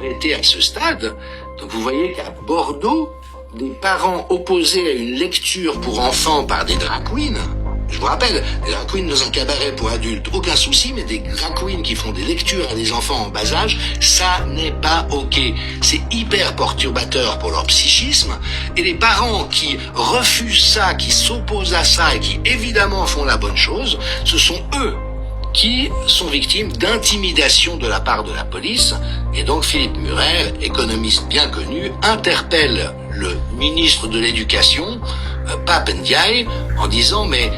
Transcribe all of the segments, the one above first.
arrêté à ce stade. Donc vous voyez qu'à Bordeaux, des parents opposés à une lecture pour enfants par des drag queens, je vous rappelle, les drag queens dans un cabaret pour adultes, aucun souci, mais des drag queens qui font des lectures à des enfants en bas âge, ça n'est pas ok. C'est hyper perturbateur pour leur psychisme, et les parents qui refusent ça, qui s'opposent à ça, et qui évidemment font la bonne chose, ce sont eux qui sont victimes d'intimidation de la part de la police. Et donc Philippe Murer, économiste bien connu, interpelle le ministre de l'Éducation, Pape Ndiaye, en disant mais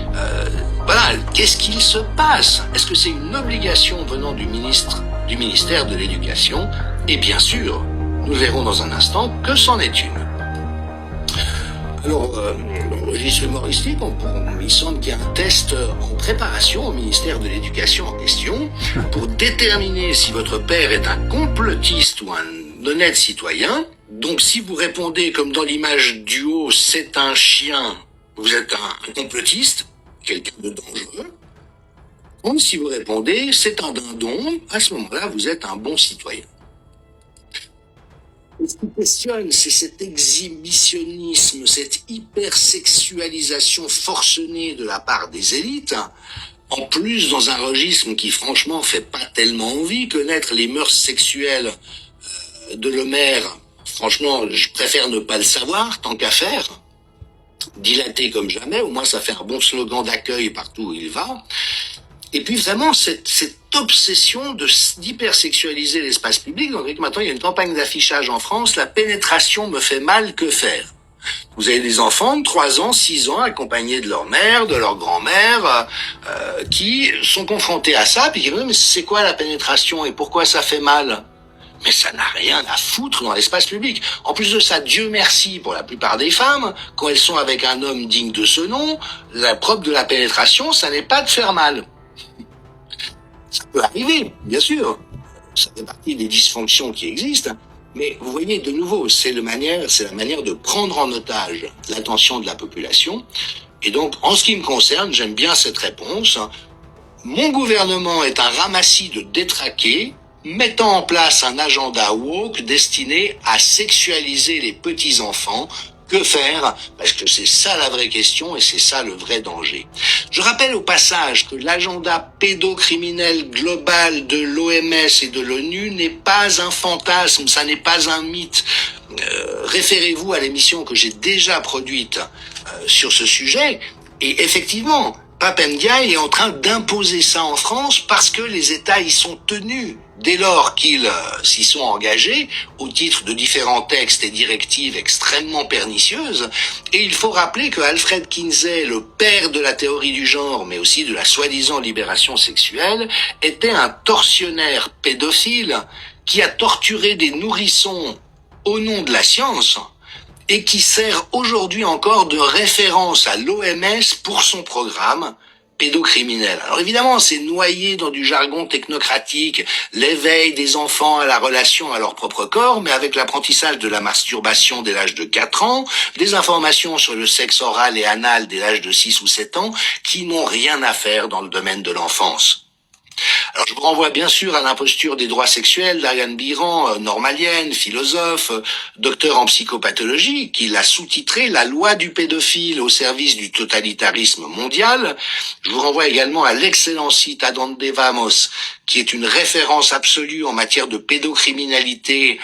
voilà, qu'est-ce qu'il se passe? Est-ce que c'est une obligation venant du ministère de l'Éducation? Et bien sûr, nous verrons dans un instant que c'en est une. Alors, dans le registre humoristique, il semble qu'il y a un test en préparation au ministère de l'Éducation en question pour déterminer si votre père est un complotiste ou un honnête citoyen. Donc, si vous répondez, comme dans l'image du haut, c'est un chien, vous êtes un complotiste, quelqu'un de dangereux. Ou si vous répondez, c'est un dindon, à ce moment-là, vous êtes un bon citoyen. Ce qui questionne, c'est cet exhibitionnisme, cette hypersexualisation forcenée de la part des élites, en plus dans un registre qui franchement fait pas tellement envie. Connaître les mœurs sexuelles de Lemaire, franchement, je préfère ne pas le savoir, tant qu'à faire. Dilaté comme jamais, au moins ça fait un bon slogan d'accueil partout où il va. Et puis vraiment, cette obsession d'hypersexualiser l'espace public. Donc maintenant, il y a une campagne d'affichage en France, la pénétration me fait mal, que faire? Vous avez des enfants de 3 ans, 6 ans, accompagnés de leur mère, de leur grand-mère, qui sont confrontés à ça, puis qui disent, mais c'est quoi la pénétration et pourquoi ça fait mal? Mais ça n'a rien à foutre dans l'espace public. En plus de ça, Dieu merci pour la plupart des femmes, quand elles sont avec un homme digne de ce nom, la propre de la pénétration, ça n'est pas de faire mal. Ça peut arriver, bien sûr. Ça fait partie des dysfonctions qui existent. Mais vous voyez, de nouveau, c'est la manière de prendre en otage l'attention de la population. Et donc, en ce qui me concerne, j'aime bien cette réponse. Mon gouvernement est un ramassis de détraqués, mettant en place un agenda woke destiné à sexualiser les petits-enfants. Que faire? Parce que c'est ça la vraie question et c'est ça le vrai danger. Je rappelle au passage que l'agenda pédocriminel global de l'OMS et de l'ONU n'est pas un fantasme, ça n'est pas un mythe. Référez-vous à l'émission que j'ai déjà produite sur ce sujet. Et effectivement, Pape Ndiaye est en train d'imposer ça en France parce que les États y sont tenus. Dès lors qu'ils s'y sont engagés, au titre de différents textes et directives extrêmement pernicieuses, et il faut rappeler que Alfred Kinsey, le père de la théorie du genre, mais aussi de la soi-disant libération sexuelle, était un tortionnaire pédophile qui a torturé des nourrissons au nom de la science, et qui sert aujourd'hui encore de référence à l'OMS pour son programme pédocriminel. Alors évidemment, c'est noyé dans du jargon technocratique, l'éveil des enfants à la relation à leur propre corps, mais avec l'apprentissage de la masturbation dès l'âge de 4 ans, des informations sur le sexe oral et anal dès l'âge de 6 ou 7 ans, qui n'ont rien à faire dans le domaine de l'enfance. Alors je vous renvoie bien sûr à l'imposture des droits sexuels d'Ariane Biran, normalienne, philosophe, docteur en psychopathologie, qui l'a sous-titré La loi du pédophile au service du totalitarisme mondial. Je vous renvoie également à l'excellent site Adonde Vamos, qui est une référence absolue en matière de pédocriminalité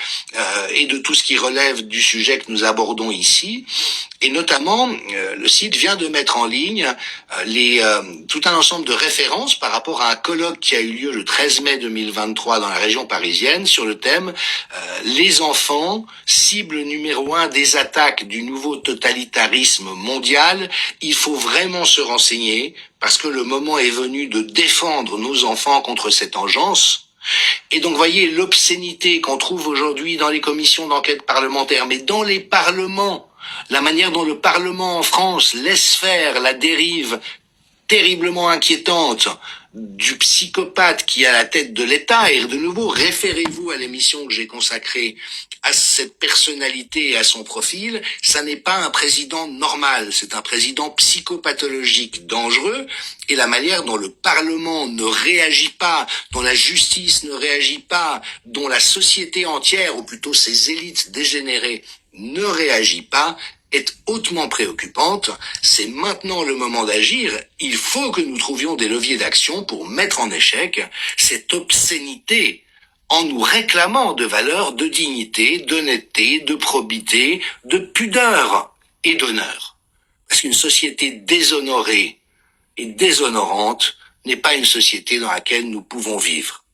et de tout ce qui relève du sujet que nous abordons ici. Et notamment, le site vient de mettre en ligne tout un ensemble de références par rapport à un colloque qui a eu lieu le 13 mai 2023 dans la région parisienne sur le thème les enfants, cible numéro 1 des attaques du nouveau totalitarisme mondial. Il faut vraiment se renseigner parce que le moment est venu de défendre nos enfants contre cette engeance. Et donc, voyez l'obscénité qu'on trouve aujourd'hui dans les commissions d'enquête parlementaires, mais dans les parlements. La manière dont le Parlement en France laisse faire la dérive terriblement inquiétante du psychopathe qui est à la tête de l'État. Et de nouveau, référez-vous à l'émission que j'ai consacrée à cette personnalité et à son profil. Ça n'est pas un président normal, c'est un président psychopathologique dangereux. Et la manière dont le Parlement ne réagit pas, dont la justice ne réagit pas, dont la société entière, ou plutôt ses élites dégénérées, ne réagit pas, est hautement préoccupante. C'est maintenant le moment d'agir. Il faut que nous trouvions des leviers d'action pour mettre en échec cette obscénité en nous réclamant de valeurs de dignité, d'honnêteté, de probité, de pudeur et d'honneur. Parce qu'une société déshonorée et déshonorante n'est pas une société dans laquelle nous pouvons vivre.